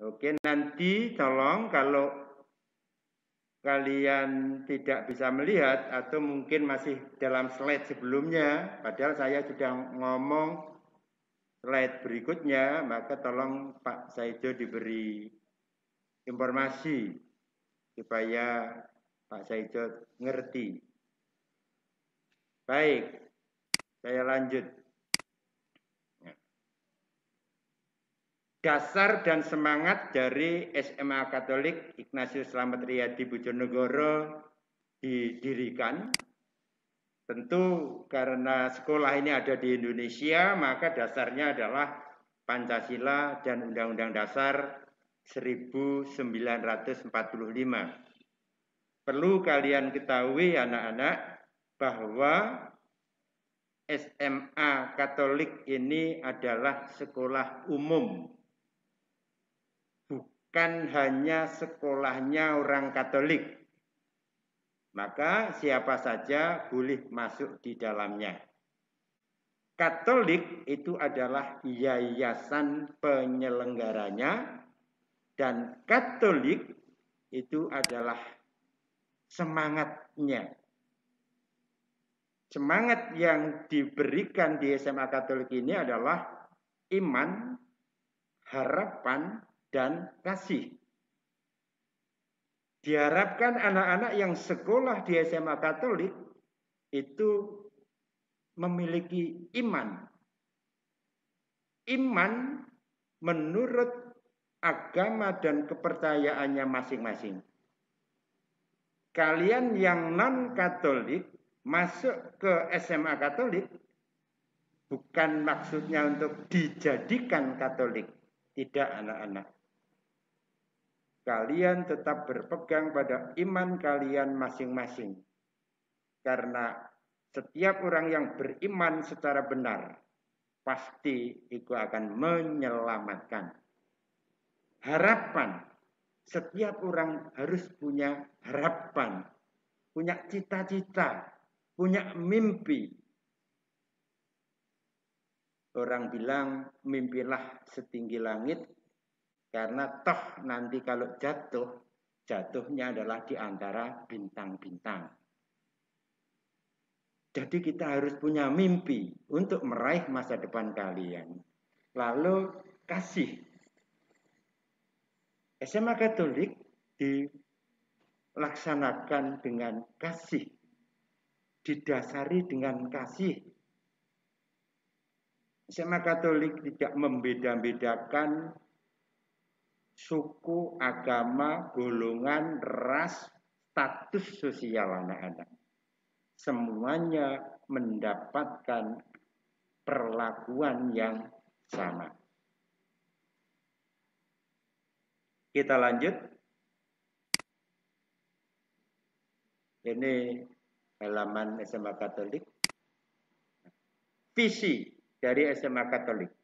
Oke, nanti tolong kalau kalian tidak bisa melihat atau mungkin masih dalam slide sebelumnya, padahal saya sudah ngomong slide berikutnya, maka tolong Pak Saido diberi informasi supaya Pak Saido ngerti. Baik, saya lanjut. Dasar dan semangat dari SMA Katolik Ignatius Slamet Riyadi Bojonegoro didirikan. Tentu karena sekolah ini ada di Indonesia, maka dasarnya adalah Pancasila dan Undang-Undang Dasar 1945. Perlu kalian ketahui anak-anak bahwa SMA Katolik ini adalah sekolah umum. Bukan hanya sekolahnya orang Katolik. Maka siapa saja boleh masuk di dalamnya. Katolik itu adalah yayasan penyelenggaranya dan Katolik itu adalah semangatnya. Semangat yang diberikan di SMA Katolik ini adalah iman, harapan, dan kasih. Diharapkan anak-anak yang sekolah di SMA Katolik itu memiliki iman. Iman menurut agama dan kepercayaannya masing-masing. Kalian yang non-Katolik masuk ke SMA Katolik bukan maksudnya untuk dijadikan Katolik. Tidak, anak-anak. Kalian tetap berpegang pada iman kalian masing-masing. Karena setiap orang yang beriman secara benar, pasti itu akan menyelamatkan. Harapan. Setiap orang harus punya harapan. Punya cita-cita. Punya mimpi. Orang bilang mimpilah setinggi langit. Karena toh nanti kalau jatuh, jatuhnya adalah di antara bintang-bintang. Jadi kita harus punya mimpi untuk meraih masa depan kalian. Lalu kasih. SMA Katolik dilaksanakan dengan kasih. Didasari dengan kasih. SMA Katolik tidak membeda-bedakan suku, agama, golongan, ras, status sosial anak-anak. Semuanya mendapatkan perlakuan yang sama. Kita lanjut. Ini halaman SMA Katolik. Visi dari SMA Katolik.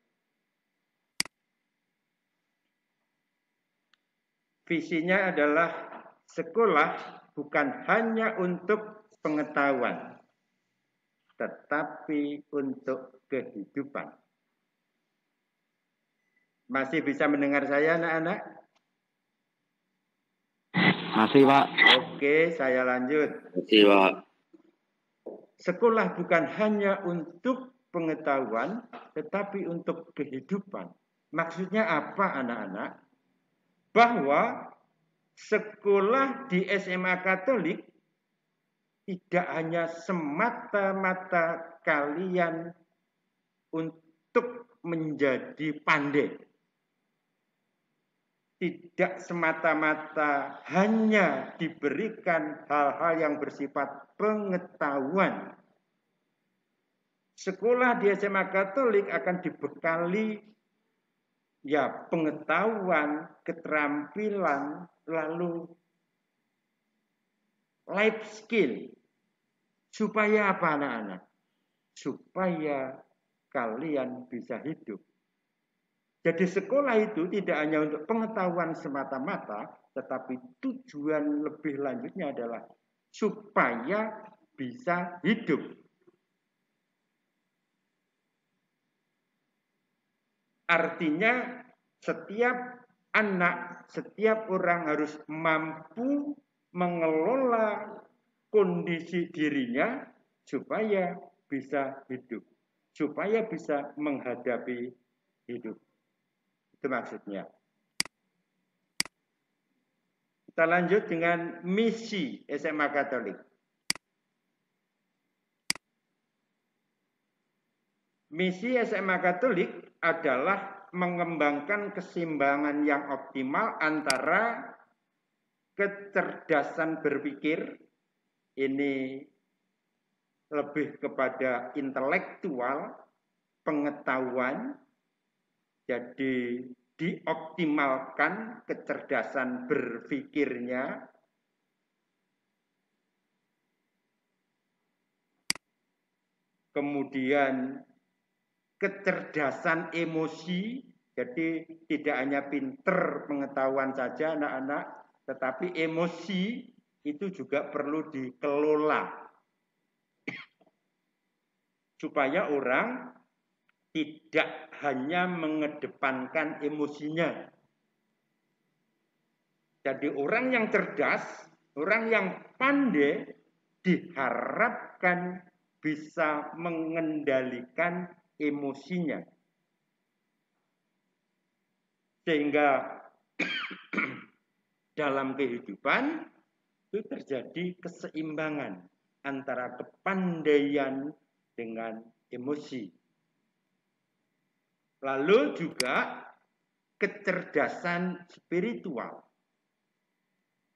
Visinya adalah sekolah bukan hanya untuk pengetahuan, tetapi untuk kehidupan. Masih bisa mendengar saya, anak-anak? Masih, Pak. Oke, saya lanjut. Masih, Pak. Sekolah bukan hanya untuk pengetahuan, tetapi untuk kehidupan. Maksudnya apa, anak-anak? Bahwa sekolah di SMA Katolik tidak hanya semata-mata kalian untuk menjadi pandai. Tidak semata-mata hanya diberikan hal-hal yang bersifat pengetahuan. Sekolah di SMA Katolik akan dibekali pengetahuan, keterampilan, lalu life skill. Supaya apa, anak-anak? Supaya kalian bisa hidup. Jadi sekolah itu tidak hanya untuk pengetahuan semata-mata, tetapi tujuan lebih lanjutnya adalah supaya bisa hidup. Artinya setiap anak, setiap orang harus mampu mengelola kondisi dirinya supaya bisa hidup, supaya bisa menghadapi hidup. Itu maksudnya. Kita lanjut dengan misi SMA Katolik. Misi SMA Katolik adalah mengembangkan keseimbangan yang optimal antara kecerdasan berpikir, ini lebih kepada intelektual, pengetahuan, jadi dioptimalkan kecerdasan berpikirnya, kemudian kecerdasan emosi, jadi tidak hanya pinter pengetahuan saja anak-anak, tetapi emosi itu juga perlu dikelola supaya orang tidak hanya mengedepankan emosinya. Jadi orang yang cerdas, orang yang pandai diharapkan bisa mengendalikan emosinya. Sehingga dalam kehidupan itu terjadi keseimbangan antara kepandaian dengan emosi. Lalu juga kecerdasan spiritual.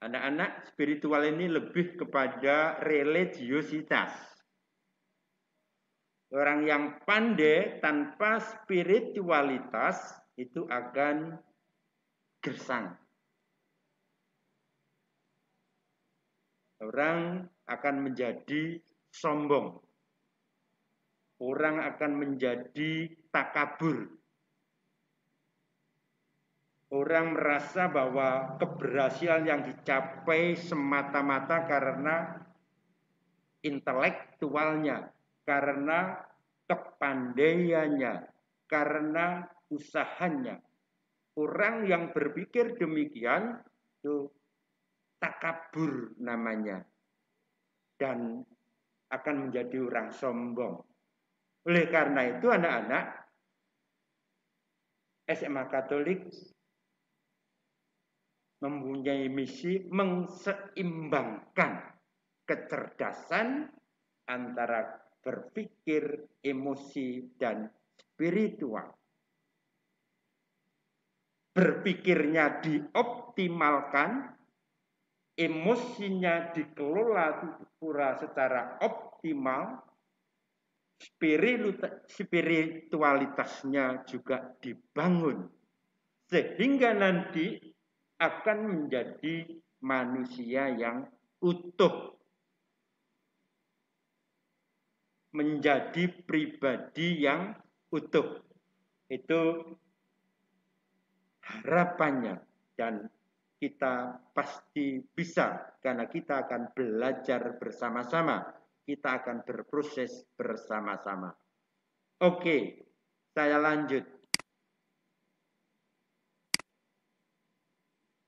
Anak-anak, spiritual ini lebih kepada religiositas. Orang yang pandai tanpa spiritualitas itu akan gersang. Orang akan menjadi sombong. Orang akan menjadi takabur. Orang merasa bahwa keberhasilan yang dicapai semata-mata karena intelektualnya, karena kepandaiannya, karena usahanya. Orang yang berpikir demikian itu takabur namanya dan akan menjadi orang sombong. Oleh karena itu anak-anak, SMA Katolik mempunyai misi menseimbangkan kecerdasan antara berpikir, emosi, dan spiritual. Berpikirnya dioptimalkan, emosinya dikelola secara optimal, spiritualitasnya juga dibangun, sehingga nanti akan menjadi manusia yang utuh, menjadi pribadi yang utuh. Itu harapannya, dan kita pasti bisa karena kita akan belajar bersama-sama, kita akan berproses bersama-sama. Oke, saya lanjut.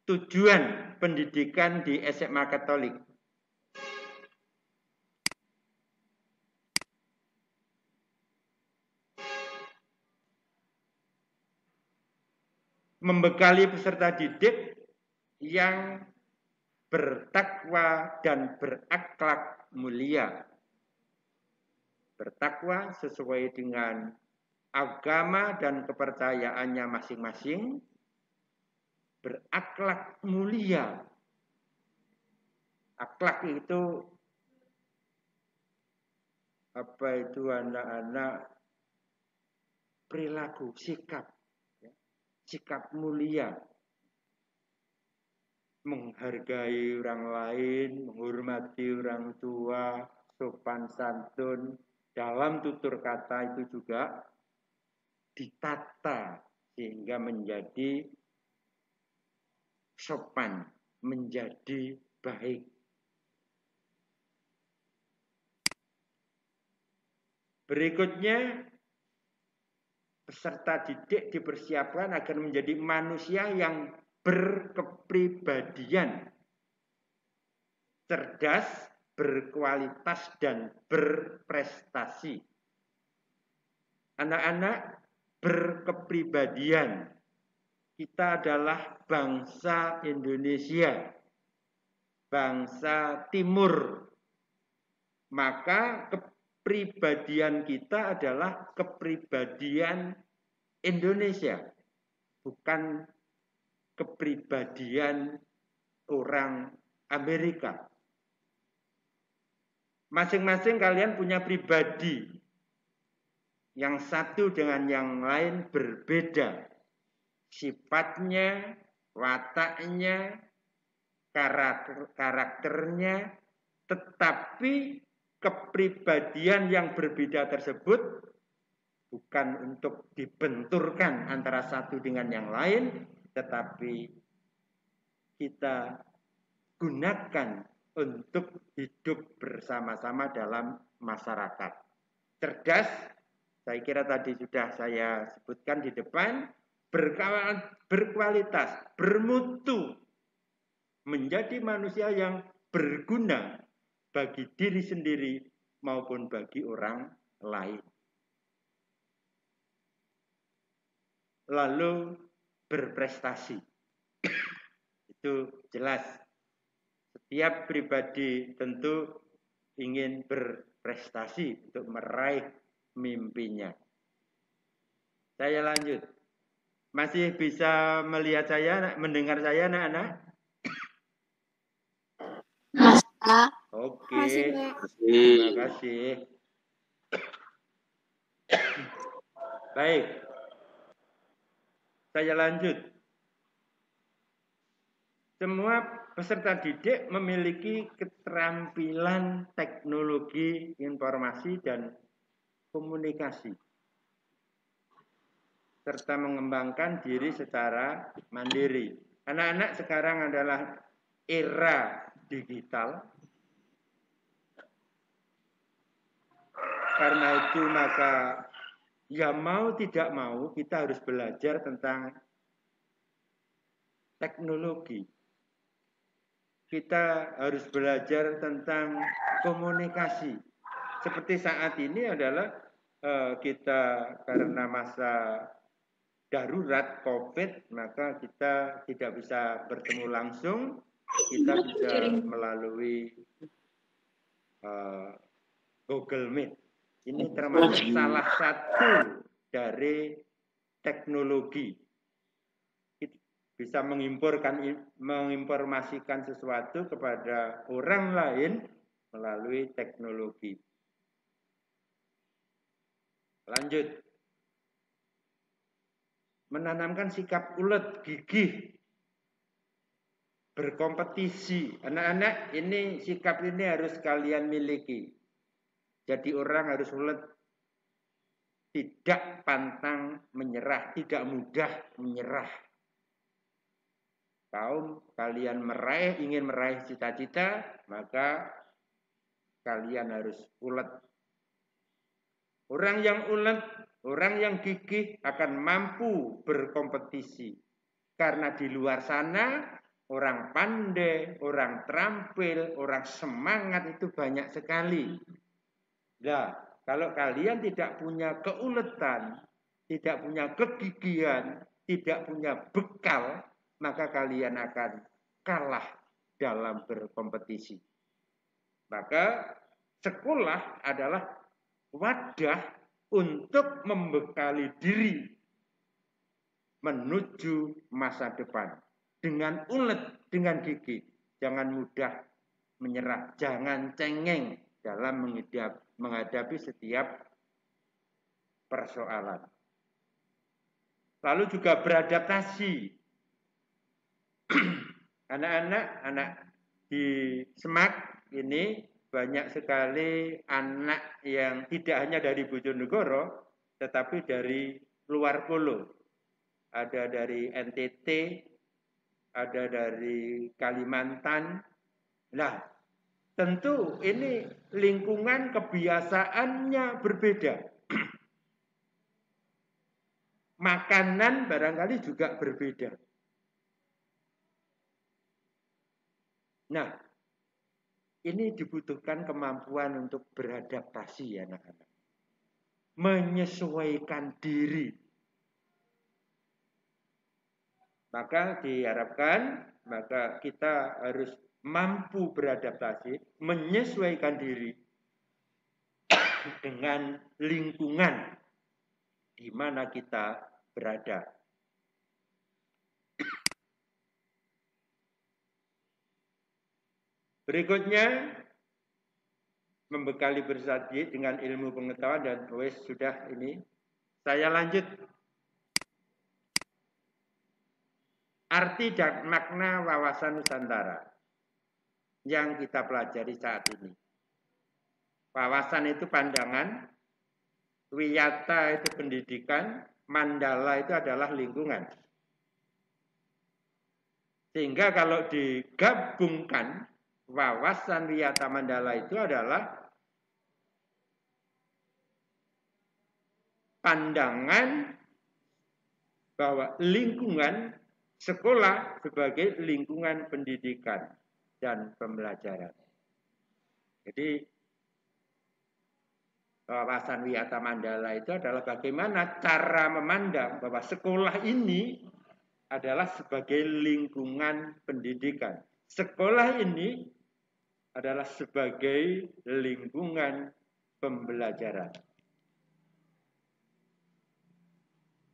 Tujuan pendidikan di SMA Katolik. Membekali peserta didik yang bertakwa dan berakhlak mulia. Bertakwa sesuai dengan agama dan kepercayaannya masing-masing. Berakhlak mulia. Akhlak itu apa itu anak-anak? Perilaku, sikap. Sikap mulia. Menghargai orang lain, menghormati orang tua, sopan santun. Dalam tutur kata itu juga ditata sehingga menjadi sopan, menjadi baik. Berikutnya, peserta didik dipersiapkan agar menjadi manusia yang berkepribadian, cerdas, berkualitas, dan berprestasi. Anak-anak berkepribadian. Kita adalah bangsa Indonesia, bangsa Timur. Maka kepribadian kita adalah kepribadian Indonesia, bukan kepribadian orang Amerika. Masing-masing kalian punya pribadi. Yang satu dengan yang lain berbeda. Sifatnya, wataknya, karakternya, tetapi kepribadian yang berbeda tersebut bukan untuk dibenturkan antara satu dengan yang lain, tetapi kita gunakan untuk hidup bersama-sama dalam masyarakat. Cerdas, saya kira tadi sudah saya sebutkan di depan, berkualitas, bermutu, menjadi manusia yang berguna bagi diri sendiri maupun bagi orang lain. Lalu berprestasi. Itu jelas. Setiap pribadi tentu ingin berprestasi untuk meraih mimpinya. Saya lanjut. Masih bisa melihat saya, mendengar saya anak-anak? Oke, terima kasih. Baik, saya lanjut. Semua peserta didik memiliki keterampilan teknologi informasi dan komunikasi, serta mengembangkan diri secara mandiri. Anak-anak sekarang adalah era digital. Karena itu maka ya mau tidak mau kita harus belajar tentang teknologi. Kita harus belajar tentang komunikasi. Seperti saat ini adalah kita karena masa darurat COVID, maka kita tidak bisa bertemu langsung, kita bisa melalui Google Meet. Ini termasuk salah satu dari teknologi. Bisa menginformasikan sesuatu kepada orang lain melalui teknologi. Lanjut. Menanamkan sikap ulet, gigih, berkompetisi. Anak-anak, ini sikap ini harus kalian miliki. Jadi orang harus ulet, tidak pantang menyerah, tidak mudah menyerah. Kaum kalian ingin meraih cita-cita, maka kalian harus ulet. Orang yang ulet, orang yang gigih akan mampu berkompetisi. Karena di luar sana, orang pandai, orang terampil, orang semangat itu banyak sekali. Nah, kalau kalian tidak punya keuletan, tidak punya kegigihan, tidak punya bekal, maka kalian akan kalah dalam berkompetisi. Maka sekolah adalah wadah untuk membekali diri menuju masa depan. Dengan ulet, dengan gigih. Jangan mudah menyerah, jangan cengeng dalam menghadapi setiap persoalan. Lalu juga beradaptasi. Anak-anak di Semak ini banyak sekali anak yang tidak hanya dari Bojonegoro, tetapi dari luar pulau. Ada dari NTT, ada dari Kalimantan. Nah, tentu ini lingkungan kebiasaannya berbeda. Makanan barangkali juga berbeda. Nah, ini dibutuhkan kemampuan untuk beradaptasi ya anak-anak. Menyesuaikan diri. Maka diharapkan, maka kita harus mampu beradaptasi, menyesuaikan diri dengan lingkungan di mana kita berada. Berikutnya, membekali bersadi dengan ilmu pengetahuan dan sudah ini. Saya lanjut. Arti dan makna wawasan Nusantara yang kita pelajari saat ini. Wawasan itu pandangan, wiyata itu pendidikan, mandala itu adalah lingkungan. Sehingga kalau digabungkan, wawasan, wiyata, mandala itu adalah pandangan bahwa lingkungan sekolah sebagai lingkungan pendidikan dan pembelajaran. Jadi wawasan wiyata mandala itu adalah bagaimana cara memandang bahwa sekolah ini adalah sebagai lingkungan pendidikan. Sekolah ini adalah sebagai lingkungan pembelajaran.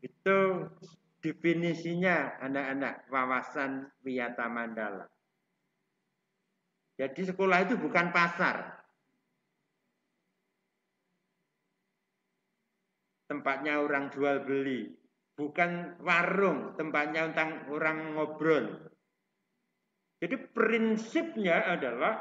Itu definisinya anak-anak wawasan wiyata mandala. Jadi sekolah itu bukan pasar. Tempatnya orang jual beli. Bukan warung, tempatnya orang ngobrol. Jadi prinsipnya adalah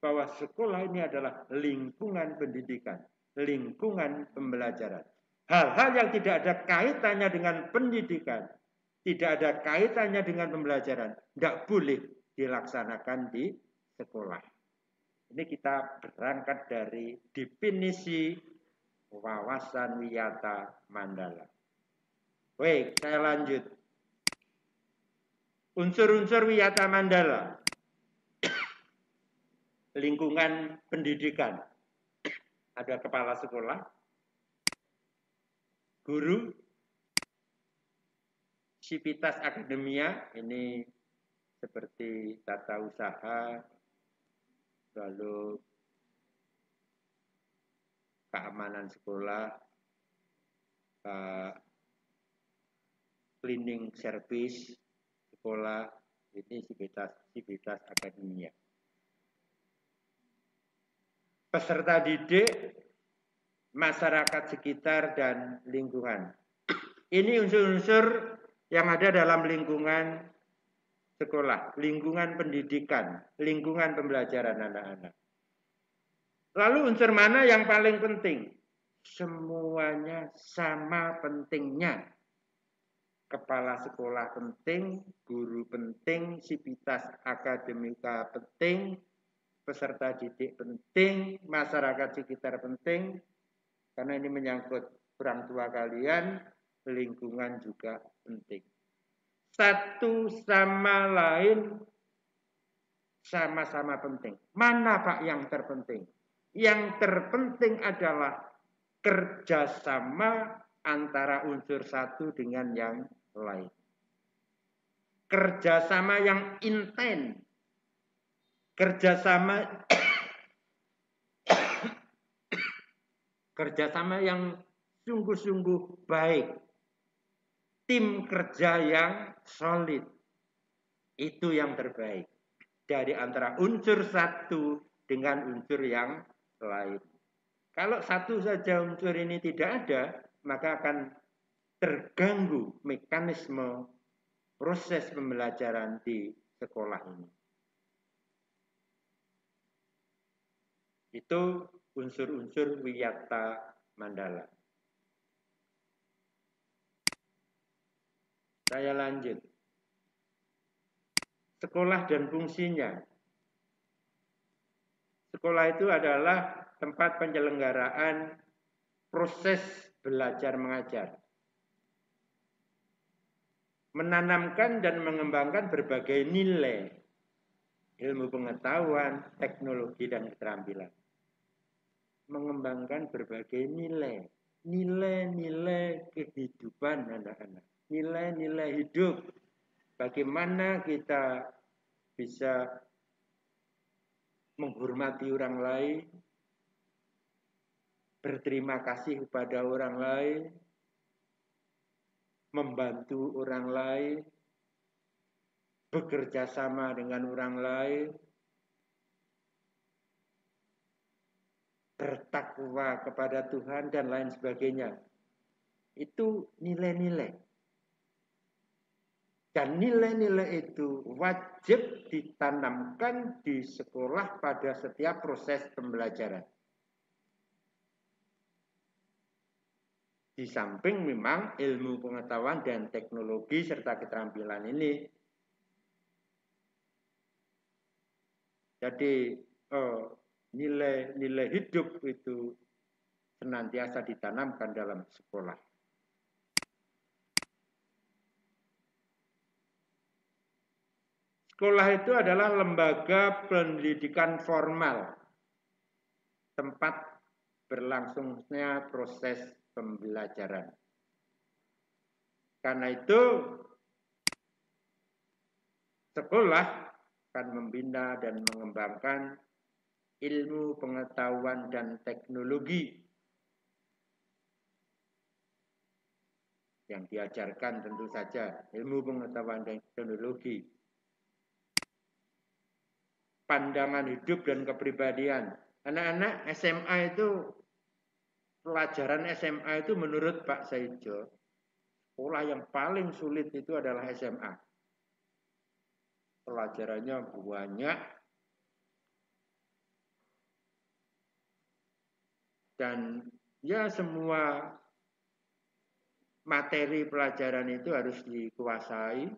bahwa sekolah ini adalah lingkungan pendidikan, lingkungan pembelajaran. Hal-hal yang tidak ada kaitannya dengan pendidikan, tidak ada kaitannya dengan pembelajaran, tidak boleh dilaksanakan di sekolah. Ini kita berangkat dari definisi wawasan wiyata mandala. Baik, saya lanjut. Unsur-unsur wiyata mandala. Lingkungan pendidikan. Ada kepala sekolah, guru, sivitas akademia, ini seperti tata usaha, lalu keamanan sekolah, cleaning service sekolah, ini sivitas akademia. Peserta didik, masyarakat sekitar, dan lingkungan. Ini unsur-unsur yang ada dalam lingkungan sekolah, lingkungan pendidikan, lingkungan pembelajaran anak-anak. Lalu unsur mana yang paling penting? Semuanya sama pentingnya. Kepala sekolah penting, guru penting, sivitas akademika penting, peserta didik penting, masyarakat sekitar penting, karena ini menyangkut orang tua kalian, lingkungan juga penting. Satu sama lain sama-sama penting. Mana Pak yang terpenting? Yang terpenting adalah kerjasama antara unsur satu dengan yang lain. Kerjasama yang intens. Kerjasama yang sungguh-sungguh baik. Tim kerja yang solid. Itu yang terbaik. Dari antara unsur satu dengan unsur yang lain. Kalau satu saja unsur ini tidak ada, maka akan terganggu mekanisme proses pembelajaran di sekolah ini. Itu unsur-unsur wiyata mandala. Saya lanjut. Sekolah dan fungsinya. Sekolah itu adalah tempat penyelenggaraan proses belajar mengajar. Menanamkan dan mengembangkan berbagai nilai ilmu pengetahuan, teknologi, dan keterampilan. Mengembangkan berbagai nilai. Nilai-nilai kehidupan anak-anak. Nilai-nilai hidup. Bagaimana kita bisa menghormati orang lain, berterima kasih kepada orang lain, membantu orang lain, bekerja sama dengan orang lain, bertakwa kepada Tuhan, dan lain sebagainya. Itu nilai-nilai. Dan nilai-nilai itu wajib ditanamkan di sekolah pada setiap proses pembelajaran. Di samping memang ilmu pengetahuan dan teknologi serta keterampilan ini. Jadi nilai-nilai hidup itu senantiasa ditanamkan dalam sekolah. Sekolah itu adalah lembaga pendidikan formal, tempat berlangsungnya proses pembelajaran. Karena itu, sekolah akan membina dan mengembangkan ilmu pengetahuan dan teknologi yang diajarkan tentu saja ilmu pengetahuan dan teknologi, pandangan hidup dan kepribadian. Anak-anak SMA itu, pelajaran SMA itu menurut Pak Saijo, sekolah yang paling sulit itu adalah SMA. Pelajarannya banyak dan ya semua materi pelajaran itu harus dikuasai.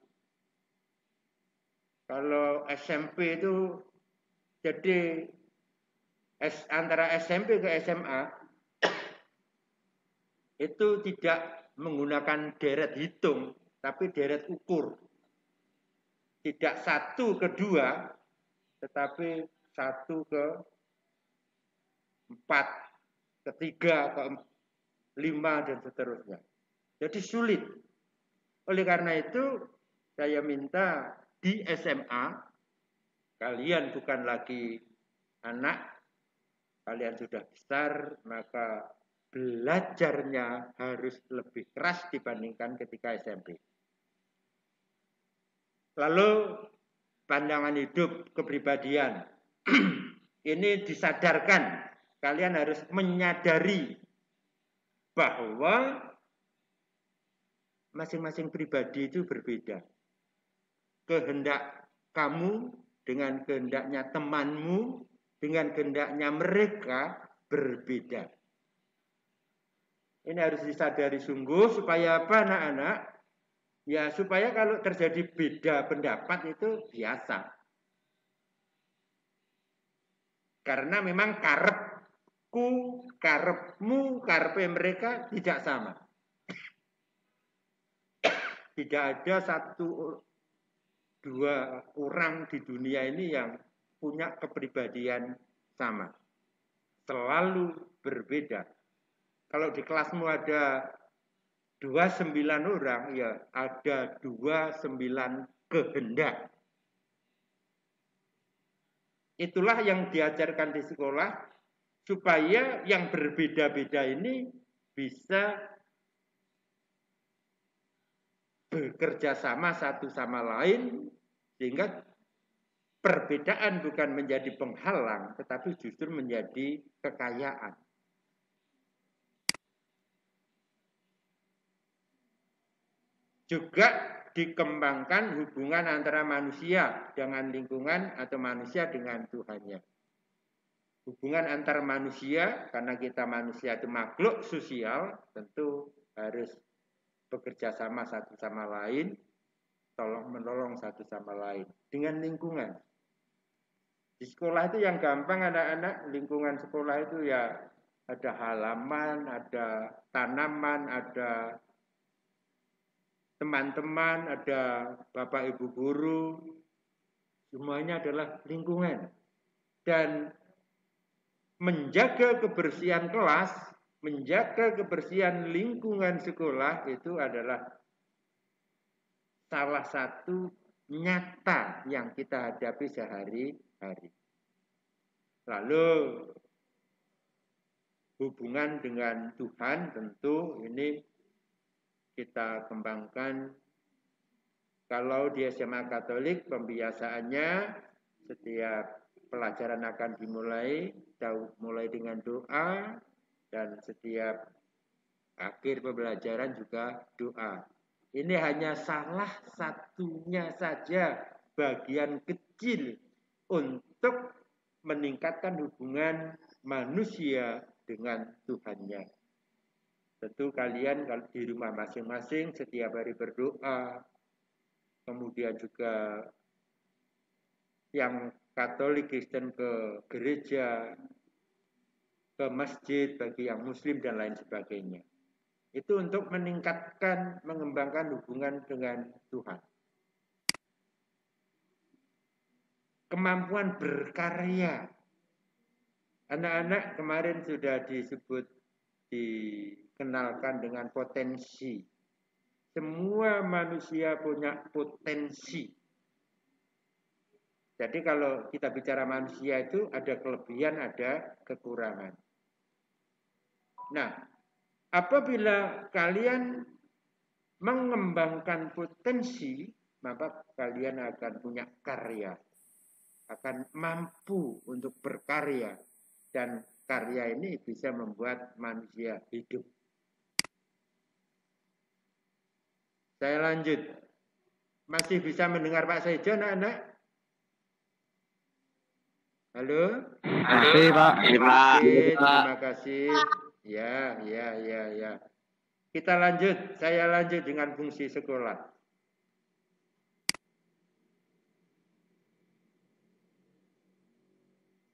Kalau SMP itu jadi antara SMP ke SMA itu tidak menggunakan deret hitung, tapi deret ukur. Tidak 1 ke 2, tetapi 1 ke 4, ke 3, ke 5, dan seterusnya. Jadi sulit. Oleh karena itu, saya minta di SMA, kalian bukan lagi anak, kalian sudah besar, maka belajarnya harus lebih keras dibandingkan ketika SMP. Lalu pandangan hidup, kepribadian. Ini disadarkan. Kalian harus menyadari bahwa masing-masing pribadi itu berbeda. Kehendak kamu dengan kehendaknya temanmu, dengan kehendaknya mereka berbeda. Ini harus disadari sungguh supaya apa anak-anak? Ya supaya kalau terjadi beda pendapat itu biasa. Karena memang karepku, karepmu, karepe mereka tidak sama. Tidak ada 1-2 orang di dunia ini yang punya kepribadian sama. Selalu berbeda. Kalau di kelasmu ada 29 orang, ya ada 29 kehendak. Itulah yang diajarkan di sekolah, supaya yang berbeda-beda ini bisa bekerja sama satu sama lain, sehingga perbedaan bukan menjadi penghalang, tetapi justru menjadi kekayaan. Juga dikembangkan hubungan antara manusia dengan lingkungan atau manusia dengan Tuhannya. Hubungan antar manusia, karena kita manusia itu makhluk sosial, tentu harus bekerja sama satu sama lain, tolong menolong satu sama lain dengan lingkungan. Di sekolah itu yang gampang anak-anak, lingkungan sekolah itu ya ada halaman, ada tanaman, ada teman-teman, ada bapak ibu guru, semuanya adalah lingkungan. Dan menjaga kebersihan kelas, menjaga kebersihan lingkungan sekolah itu adalah salah satu nyata yang kita hadapi sehari-hari. Lalu hubungan dengan Tuhan tentu ini kita kembangkan. Kalau di SMA Katolik pembiasaannya setiap pelajaran akan dimulai dengan doa, dan setiap akhir pembelajaran juga doa. Ini hanya salah satunya saja, bagian kecil untuk meningkatkan hubungan manusia dengan Tuhannya. Tentu kalian kalau di rumah masing-masing setiap hari berdoa, kemudian juga yang Katolik Kristen ke gereja, ke masjid bagi yang Muslim dan lain sebagainya. Itu untuk meningkatkan, mengembangkan hubungan dengan Tuhan. Kemampuan berkarya. Anak-anak kemarin sudah dikenalkan dengan potensi. Semua manusia punya potensi. Jadi kalau kita bicara manusia itu ada kelebihan, ada kekurangan. Nah, apabila kalian mengembangkan potensi, maka kalian akan punya karya, akan mampu untuk berkarya, dan karya ini bisa membuat manusia hidup. Saya lanjut. Masih bisa mendengar Pak Saijo, anak-anak? Halo? Masih, Pak. Oke, terima kasih. Ya. Kita lanjut. Saya lanjut dengan fungsi sekolah.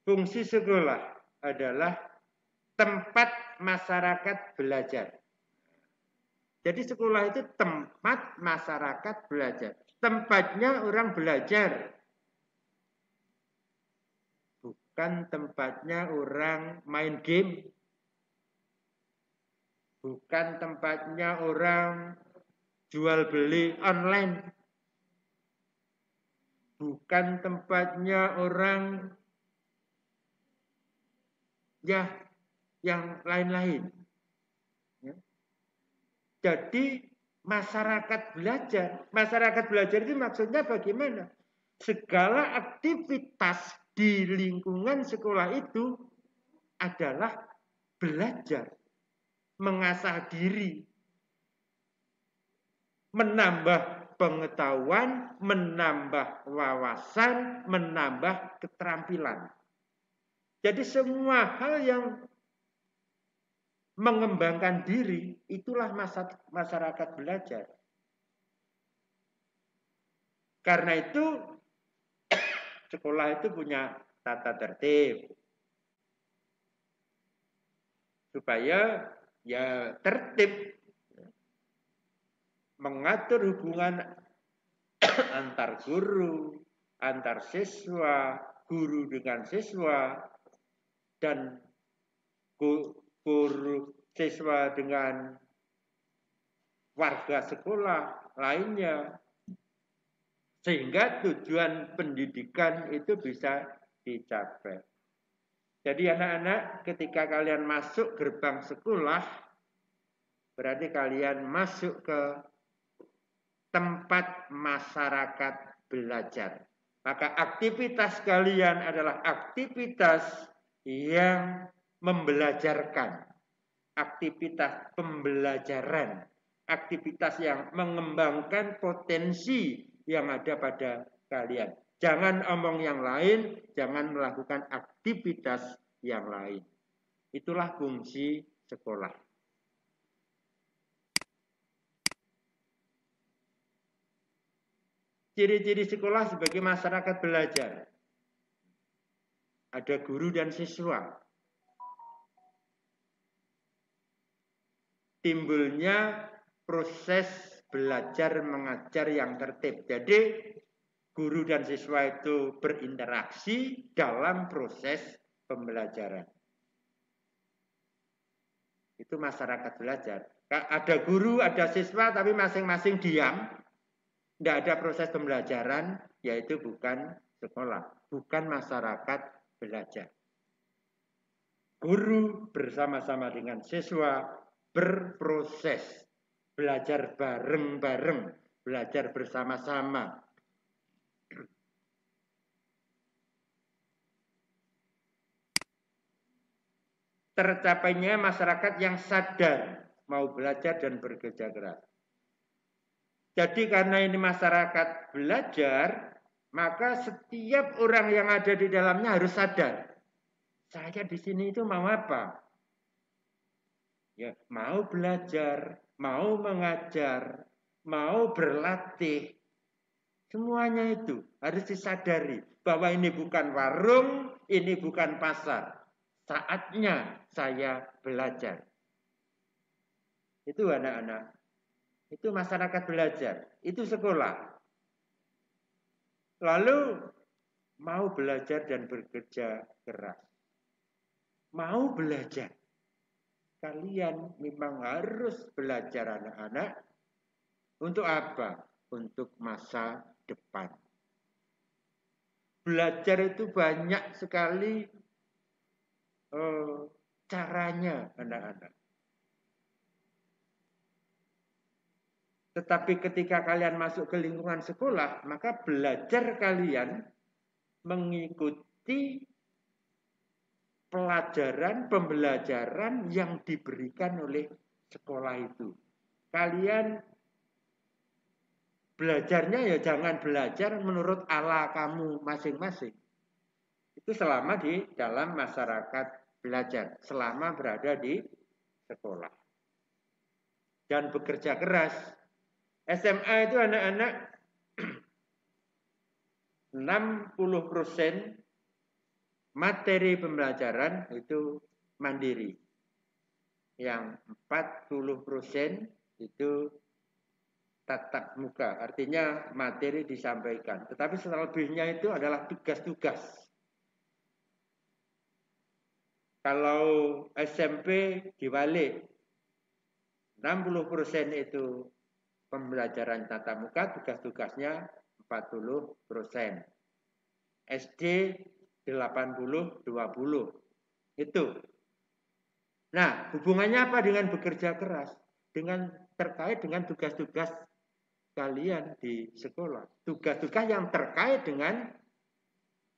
Fungsi sekolah adalah tempat masyarakat belajar. Jadi sekolah itu tempat masyarakat belajar. Tempatnya orang belajar. Bukan tempatnya orang main game. Bukan tempatnya orang jual beli online. Bukan tempatnya orang ya yang lain-lain. Ya. Jadi masyarakat belajar itu maksudnya bagaimana? Segala aktivitas di lingkungan sekolah itu adalah belajar, mengasah diri, menambah pengetahuan, menambah wawasan, menambah keterampilan. Jadi semua hal yang mengembangkan diri, itulah masyarakat belajar. Karena itu, sekolah itu punya tata tertib. Supaya ya tertib. Mengatur hubungan antar guru, antar siswa, guru dengan siswa, dan guru siswa dengan warga sekolah lainnya, sehingga tujuan pendidikan itu bisa dicapai. Jadi anak-anak, ketika kalian masuk gerbang sekolah, berarti kalian masuk ke tempat masyarakat belajar. Maka aktivitas kalian adalah aktivitas yang membelajarkan, aktivitas pembelajaran, aktivitas yang mengembangkan potensi yang ada pada kalian. Jangan omong yang lain, jangan melakukan aktivitas yang lain. Itulah fungsi sekolah. Ciri-ciri sekolah sebagai masyarakat belajar. Ada guru dan siswa. Timbulnya proses belajar mengajar yang tertib. Jadi guru dan siswa itu berinteraksi dalam proses pembelajaran. Itu masyarakat belajar. Ada guru, ada siswa, tapi masing-masing diam. Tidak ada proses pembelajaran, yaitu bukan sekolah, bukan masyarakat belajar. Guru bersama-sama dengan siswa berproses, belajar bareng-bareng, belajar bersama-sama. Tercapainya masyarakat yang sadar mau belajar dan bekerja keras. Jadi karena ini masyarakat belajar, maka setiap orang yang ada di dalamnya harus sadar. Saya di sini itu mau apa? Ya, mau belajar, mau mengajar, mau berlatih. Semuanya itu harus disadari bahwa ini bukan warung, ini bukan pasar. Saatnya saya belajar. Itu anak-anak. Itu masyarakat belajar. Itu sekolah. Lalu mau belajar dan bekerja keras. Mau belajar. Kalian memang harus belajar anak-anak. Untuk apa? Untuk masa depan. Belajar itu banyak sekali caranya anak-anak. Tetapi ketika kalian masuk ke lingkungan sekolah, maka belajar kalian mengikuti pembelajaran yang diberikan oleh sekolah itu. Kalian belajarnya ya jangan belajar menurut ala kamu masing-masing. Itu selama di dalam masyarakat belajar, selama berada di sekolah. Dan bekerja keras. SMA itu anak-anak 60% materi pembelajaran itu mandiri. Yang 40% itu tatap muka, artinya materi disampaikan. Tetapi selebihnya itu adalah tugas-tugas. Kalau SMP dibalik, 60% itu pembelajaran tatap muka, tugas-tugasnya 40%. SD 80-20. Itu. Nah, hubungannya apa dengan bekerja keras? Terkait dengan tugas-tugas kalian di sekolah. Tugas-tugas yang terkait dengan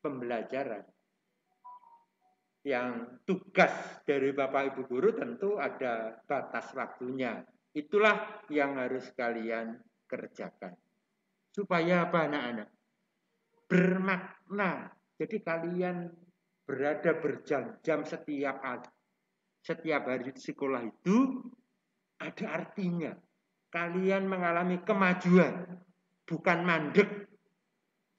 pembelajaran. Yang tugas dari Bapak Ibu Guru tentu ada batas waktunya. Itulah yang harus kalian kerjakan. Supaya apa anak-anak? Bermakna. Jadi kalian berada berjam-jam setiap hari di sekolah itu ada artinya. Kalian mengalami kemajuan. Bukan mandek.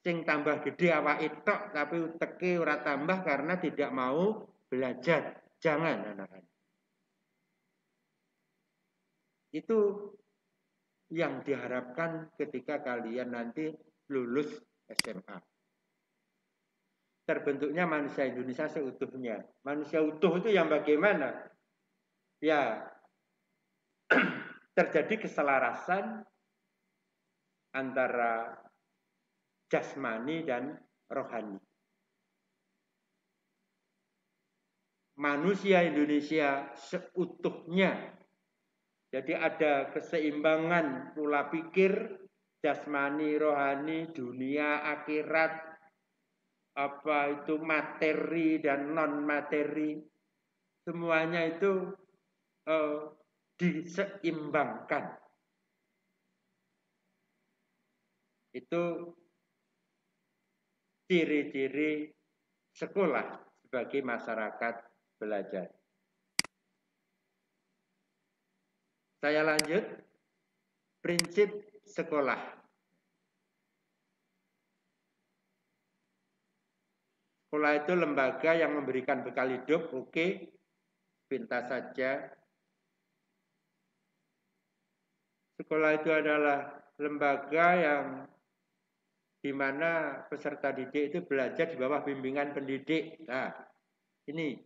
Sing tambah gede awake tok tapi uteke ora tambah karena tidak mau belajar. Jangan anak-anak. Itu yang diharapkan ketika kalian nanti lulus SMA. Terbentuknya manusia Indonesia seutuhnya. Manusia utuh itu yang bagaimana? Ya, terjadi keselarasan antara jasmani dan rohani. Manusia Indonesia seutuhnya. Jadi ada keseimbangan pola pikir, jasmani, rohani, dunia, akhirat, apa itu materi dan non materi, semuanya itu diseimbangkan. Itu ciri-ciri sekolah sebagai masyarakat belajar. Saya lanjut, prinsip sekolah. Sekolah itu lembaga yang memberikan bekal hidup, oke, pintas saja. Sekolah itu adalah lembaga yang di mana peserta didik itu belajar di bawah bimbingan pendidik. Nah, ini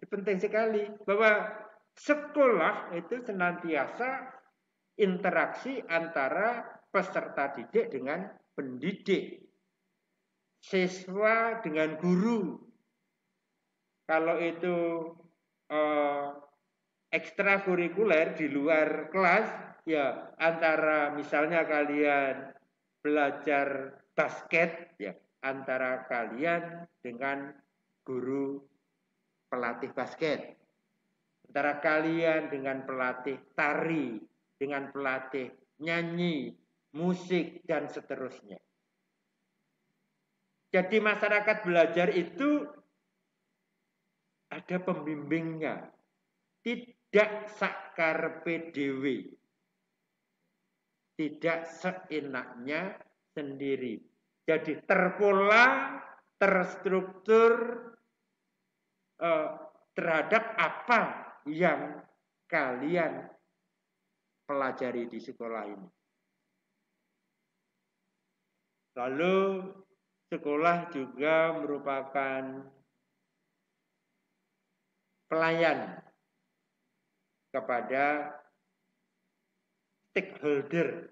penting sekali bahwa sekolah itu senantiasa interaksi antara peserta didik dengan pendidik, siswa dengan guru. Kalau itu ekstrakurikuler di luar kelas, ya antara misalnya kalian belajar basket, ya antara kalian dengan guru pelatih basket, antara kalian dengan pelatih tari, dengan pelatih nyanyi, musik, dan seterusnya. Jadi masyarakat belajar itu ada pembimbingnya, tidak sakarpe dewe, tidak seenaknya sendiri. Jadi terpola, terstruktur terhadap apa yang kalian pelajari di sekolah ini. Lalu sekolah juga merupakan pelayan kepada stakeholder,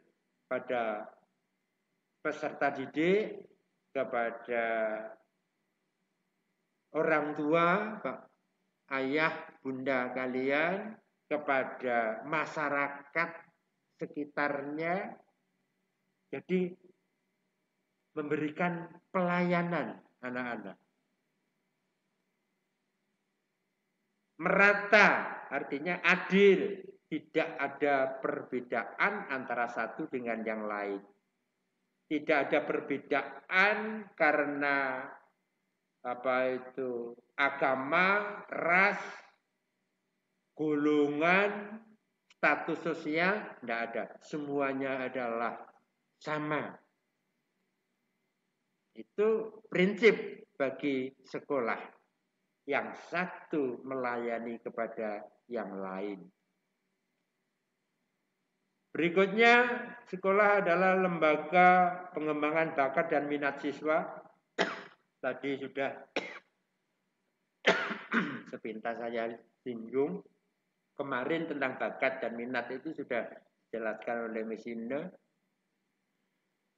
pada peserta didik, kepada orang tua, ayah, bunda kalian, kepada masyarakat sekitarnya. Jadi memberikan pelayanan anak-anak. Merata artinya adil, tidak ada perbedaan antara satu dengan yang lain. Tidak ada perbedaan karena agama, ras, golongan, status sosial, tidak ada. Semuanya adalah sama. Itu prinsip bagi sekolah. Yang satu melayani kepada yang lain. Berikutnya, sekolah adalah lembaga pengembangan bakat dan minat siswa. Tadi sudah sepintas saya singgung. Kemarin tentang bakat dan minat itu sudah dijelaskan oleh Miss Indah.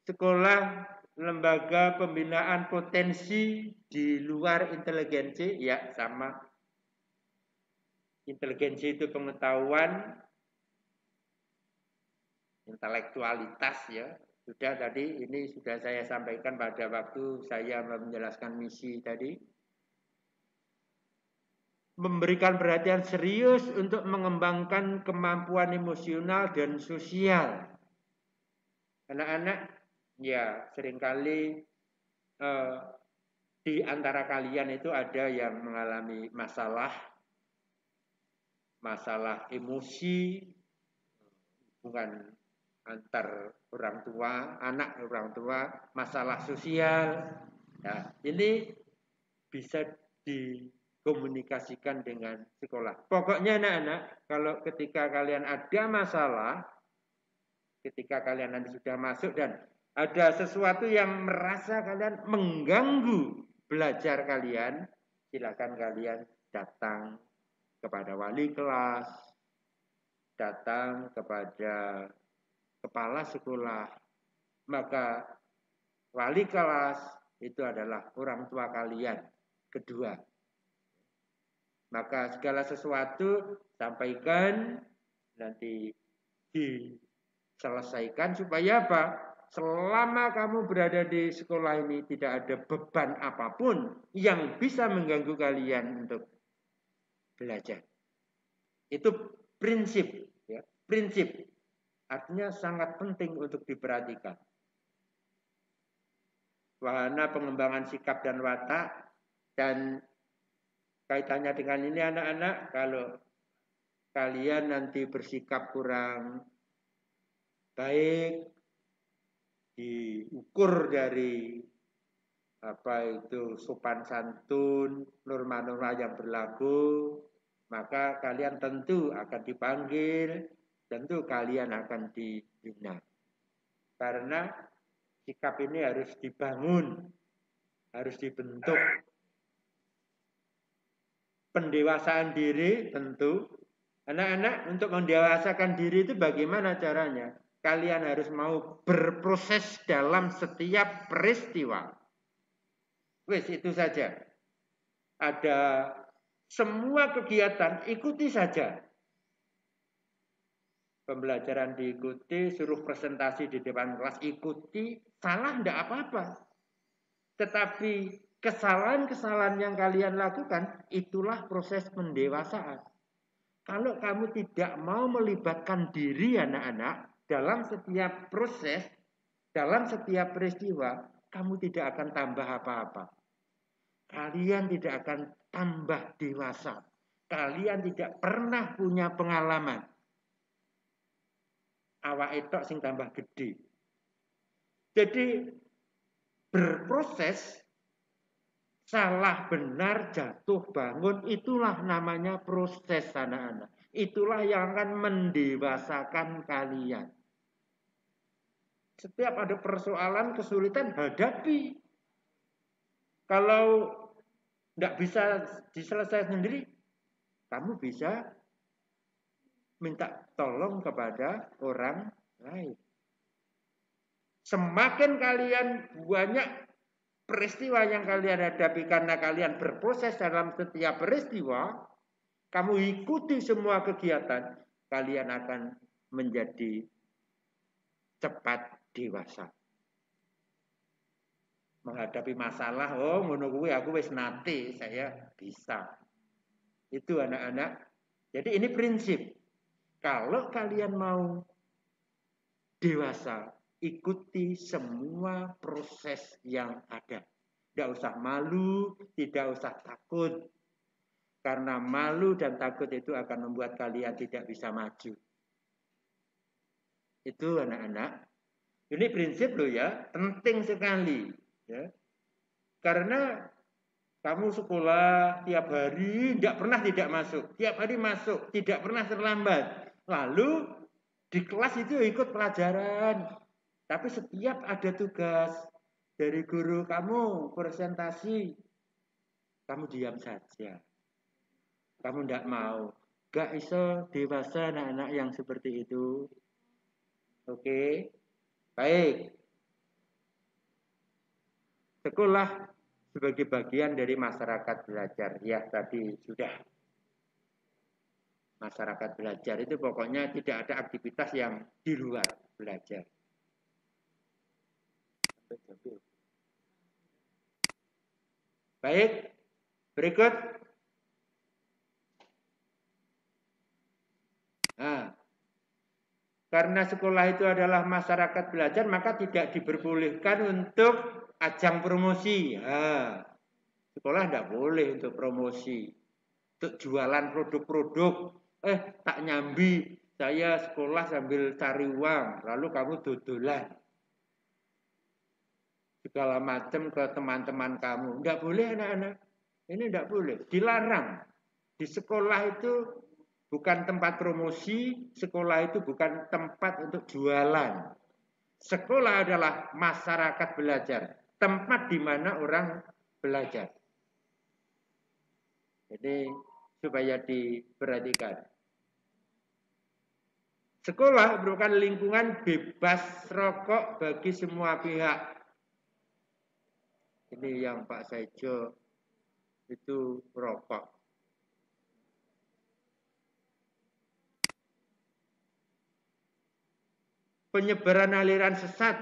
Sekolah lembaga pembinaan potensi di luar inteligensi, ya sama. Inteligensi itu pengetahuan, intelektualitas, ya. Sudah tadi, ini sudah saya sampaikan pada waktu saya menjelaskan misi tadi. Memberikan perhatian serius untuk mengembangkan kemampuan emosional dan sosial. Anak-anak, ya seringkali di antara kalian itu ada yang mengalami masalah emosi, hubungan antar orang tua, anak orang tua, masalah sosial. Nah, ini bisa dikomunikasikan dengan sekolah. Pokoknya anak-anak, kalau ketika kalian ada masalah, ketika kalian nanti sudah masuk dan ada sesuatu yang merasa kalian mengganggu belajar kalian, silakan kalian datang kepada wali kelas, datang kepada kepala sekolah. Maka wali kelas itu adalah orang tua kalian kedua. Maka segala sesuatu sampaikan, nanti diselesaikan supaya apa? Selama kamu berada di sekolah ini tidak ada beban apapun yang bisa mengganggu kalian untuk belajar. Itu prinsip, ya. Prinsip artinya sangat penting untuk diperhatikan. Wahana pengembangan sikap dan watak, dan kaitannya dengan ini anak-anak, kalau kalian nanti bersikap kurang baik, diukur dari sopan santun, norma-norma yang berlaku, maka kalian tentu akan dipanggil, tentu kalian akan dibina. Karena sikap ini harus dibangun, harus dibentuk. Pendewasaan diri tentu. Anak-anak untuk mendewasakan diri itu bagaimana caranya? Kalian harus mau berproses dalam setiap peristiwa. Wes itu saja. Ada semua kegiatan ikuti saja. Pembelajaran diikuti, suruh presentasi di depan kelas ikuti, salah enggak apa-apa. Tetapi kesalahan-kesalahan yang kalian lakukan, itulah proses pendewasaan. Kalau kamu tidak mau melibatkan diri anak-anak dalam setiap proses, dalam setiap peristiwa, kamu tidak akan tambah apa-apa. Kalian tidak akan tambah dewasa. Kalian tidak pernah punya pengalaman. Awak itu sing tambah gede. Jadi berproses, salah benar jatuh bangun, itulah namanya proses anak-anak. Itulah yang akan mendewasakan kalian. Setiap ada persoalan, kesulitan, hadapi. Kalau tidak bisa diselesaikan sendiri, kamu bisa minta tolong kepada orang lain. Semakin kalian banyak peristiwa yang kalian hadapi karena kalian berproses dalam setiap peristiwa, kamu ikuti semua kegiatan, kalian akan menjadi cepat dewasa. Menghadapi masalah, oh ngono kuwi aku wis nate, saya bisa. Itu anak-anak. Jadi ini prinsip. Kalau kalian mau dewasa, ikuti semua proses yang ada. Tidak usah malu, tidak usah takut. Karena malu dan takut itu akan membuat kalian tidak bisa maju. Itu anak-anak. Ini prinsip loh ya, penting sekali. Ya. Karena kamu sekolah tiap hari tidak pernah tidak masuk. Tiap hari masuk, tidak pernah terlambat. Lalu di kelas itu ikut pelajaran. Tapi setiap ada tugas dari guru kamu presentasi, kamu diam saja. Kamu tidak mau. Gak iso dewasa anak-anak yang seperti itu. Oke. Baik. Sekolah sebagai bagian dari masyarakat belajar. Ya, tadi sudah. Masyarakat belajar itu pokoknya tidak ada aktivitas yang di luar belajar. Baik, berikut. Nah, karena sekolah itu adalah masyarakat belajar, maka tidak diperbolehkan untuk ajang promosi. Nah, sekolah tidak boleh untuk promosi, untuk jualan produk-produk. Tak nyambi, saya sekolah sambil cari uang, lalu kamu dodolan segala macam ke teman-teman kamu. Tidak boleh anak-anak. Ini tidak boleh. Dilarang. Di sekolah itu bukan tempat promosi. Sekolah itu bukan tempat untuk jualan. Sekolah adalah masyarakat belajar. Tempat di mana orang belajar. Jadi supaya diperhatikan. Sekolah merupakan lingkungan bebas rokok bagi semua pihak. Ini yang Pak Saijo itu rokok. Penyebaran aliran sesat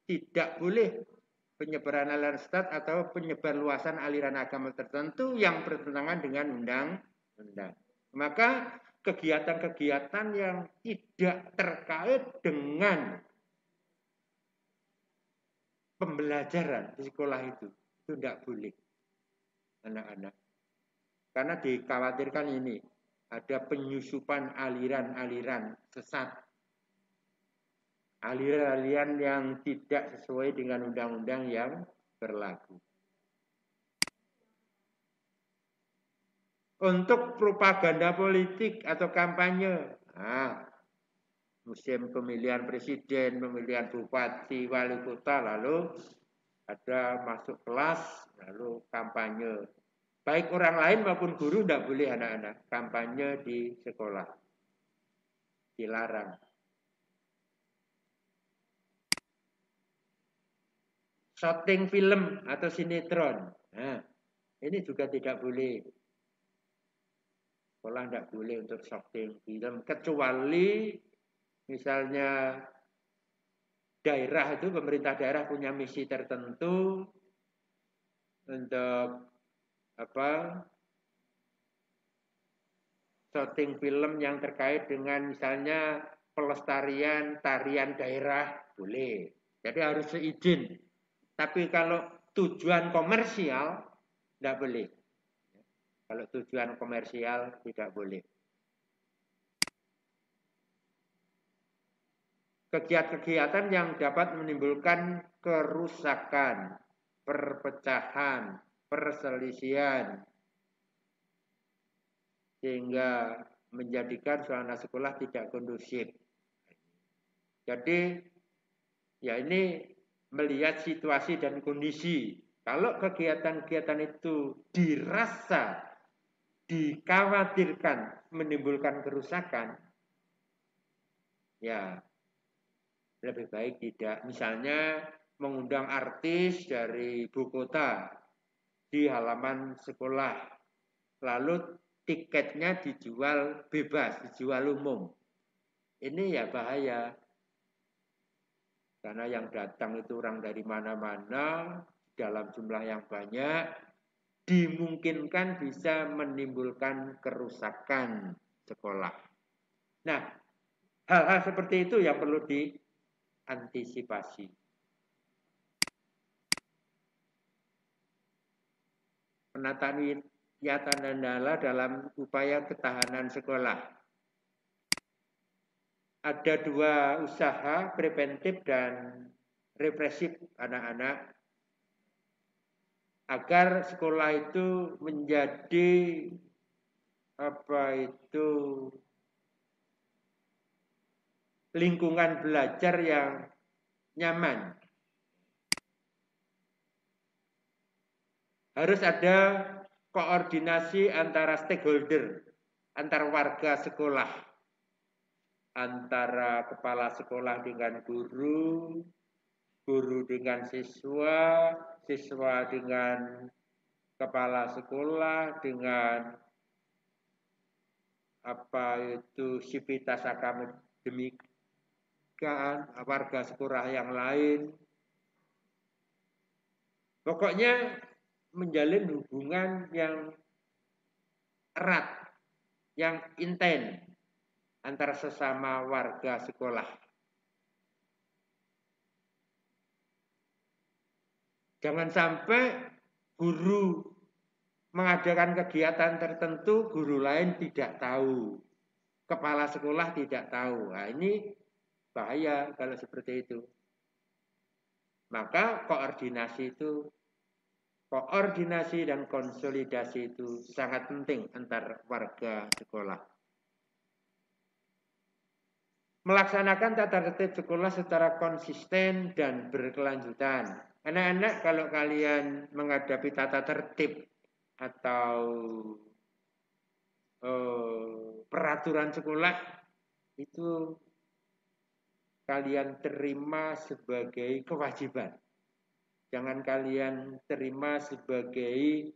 tidak boleh. Penyebaran aliran sesat atau penyebar luasan aliran agama tertentu yang bertentangan dengan undang-undang. Maka kegiatan-kegiatan yang tidak terkait dengan pembelajaran di sekolah itu tidak boleh anak-anak. Karena dikhawatirkan ini ada penyusupan aliran-aliran sesat. Aliran-aliran yang tidak sesuai dengan undang-undang yang berlaku. Untuk propaganda politik atau kampanye, musim pemilihan presiden, pemilihan bupati, wali kota, lalu ada masuk kelas, lalu kampanye. Baik orang lain maupun guru tidak boleh anak-anak kampanye di sekolah. Dilarang. Syuting film atau sinetron. Nah, ini juga tidak boleh. Sekolah tidak boleh untuk syuting film. Kecuali misalnya daerah itu, pemerintah daerah punya misi tertentu untuk syuting film yang terkait dengan misalnya pelestarian tarian daerah, boleh. Jadi harus seizin. Tapi kalau tujuan komersial, tidak boleh. Kalau tujuan komersial, tidak boleh. Kegiatan-kegiatan yang dapat menimbulkan kerusakan, perpecahan, perselisihan, sehingga menjadikan suasana sekolah tidak kondusif. Jadi, ya ini melihat situasi dan kondisi. Kalau kegiatan-kegiatan itu dirasa, dikhawatirkan menimbulkan kerusakan, ya lebih baik tidak. Misalnya mengundang artis dari ibu kota di halaman sekolah, lalu tiketnya dijual bebas, dijual umum. Ini ya bahaya. Karena yang datang itu orang dari mana-mana, dalam jumlah yang banyak, dimungkinkan bisa menimbulkan kerusakan sekolah. Nah, hal-hal seperti itu yang perlu diantisipasi. Penataan Yatanandala dalam upaya ketahanan sekolah. Ada dua usaha, preventif dan represif anak-anak, agar sekolah itu menjadi lingkungan belajar yang nyaman. Harus ada koordinasi antara stakeholder, antar warga sekolah, antara kepala sekolah dengan guru, guru dengan siswa, siswa dengan kepala sekolah, dengan sivitas akademik, warga sekolah yang lain. Pokoknya menjalin hubungan yang erat, yang intens antara sesama warga sekolah. Jangan sampai guru mengadakan kegiatan tertentu, guru lain tidak tahu, kepala sekolah tidak tahu. Nah, ini bahaya kalau seperti itu. Maka koordinasi dan konsolidasi itu sangat penting antar warga sekolah. Melaksanakan tata tertib sekolah secara konsisten dan berkelanjutan. Anak-anak, kalau kalian menghadapi tata tertib atau peraturan sekolah, itu kalian terima sebagai kewajiban. Jangan kalian terima sebagai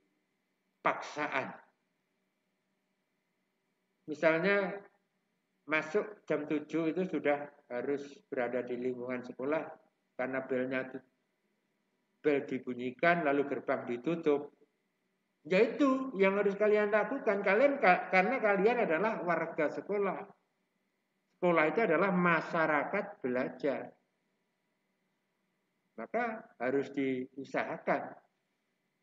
paksaan. Misalnya masuk jam 7 itu sudah harus berada di lingkungan sekolah karena bel dibunyikan lalu gerbang ditutup. Yaitu yang harus kalian lakukan karena kalian adalah warga sekolah. Sekolah itu adalah masyarakat belajar. Maka harus diusahakan.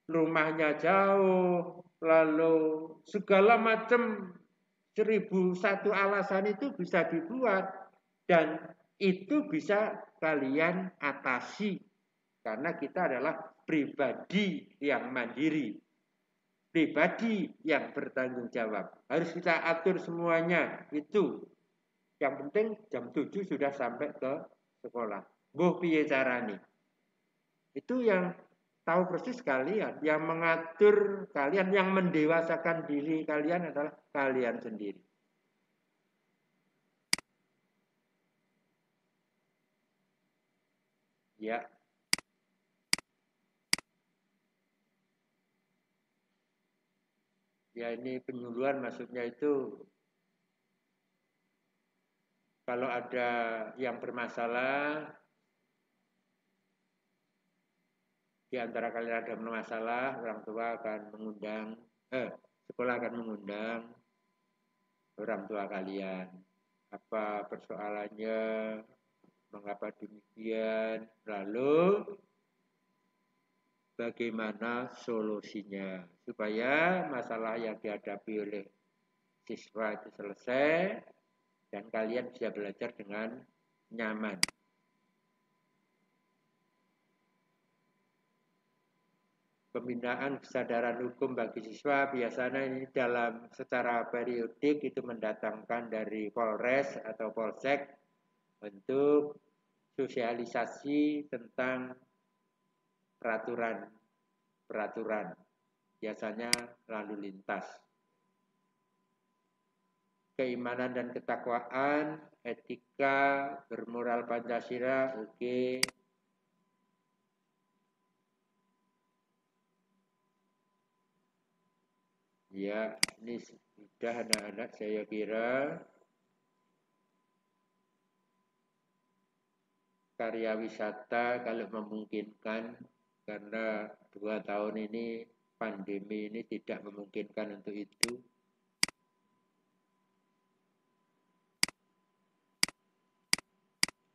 Rumahnya jauh, lalu segala macam 1001 alasan itu bisa dibuat, dan itu bisa kalian atasi karena kita adalah pribadi yang mandiri, pribadi yang bertanggung jawab. Harus kita atur semuanya itu. Yang penting jam 7 sudah sampai ke sekolah. Mbuh piye carane? Itu yang tahu persis kalian, yang mengatur kalian, yang mendewasakan diri kalian adalah kalian sendiri. Ya. Ya ini penyuluhan maksudnya itu kalau ada yang bermasalah, di antara kalian ada masalah, orang tua akan mengundang, sekolah akan mengundang orang tua kalian. Apa persoalannya, mengapa demikian, lalu bagaimana solusinya supaya masalah yang dihadapi oleh siswa itu selesai dan kalian bisa belajar dengan nyaman. Pembinaan kesadaran hukum bagi siswa biasanya ini dalam secara periodik itu mendatangkan dari Polres atau Polsek untuk sosialisasi tentang peraturan biasanya lalu lintas. Keimanan dan ketakwaan, etika, bermoral Pancasila, oke. Ya, ini sudah anak-anak saya kira. Karya wisata kalau memungkinkan, karena 2 tahun ini pandemi ini tidak memungkinkan untuk itu.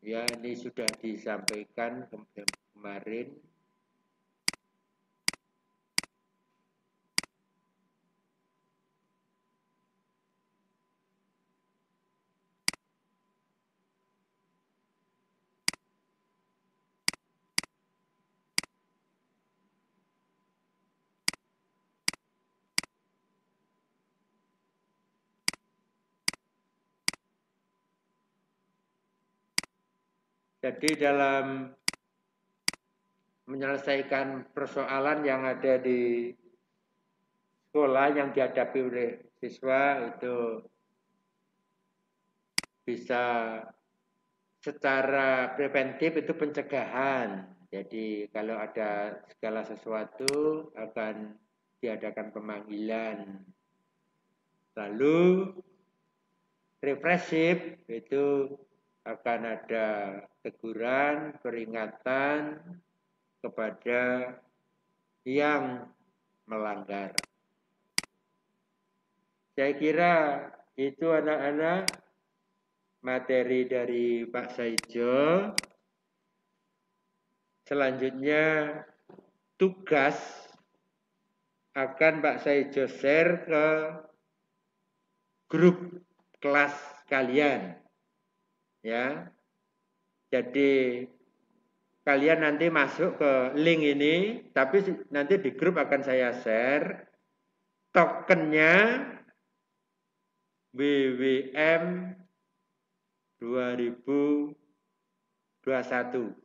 Ya, ini sudah disampaikan kemarin. Jadi dalam menyelesaikan persoalan yang ada di sekolah yang dihadapi oleh siswa itu bisa secara preventif itu pencegahan. Jadi kalau ada segala sesuatu akan diadakan pemanggilan. Lalu represif itu akan ada teguran, peringatan kepada yang melanggar. Saya kira itu anak-anak materi dari Pak Saijo. Selanjutnya tugas akan Pak Saijo share ke grup kelas kalian. Ya. Jadi kalian nanti masuk ke link ini, tapi nanti di grup akan saya share tokennya WWM 2021.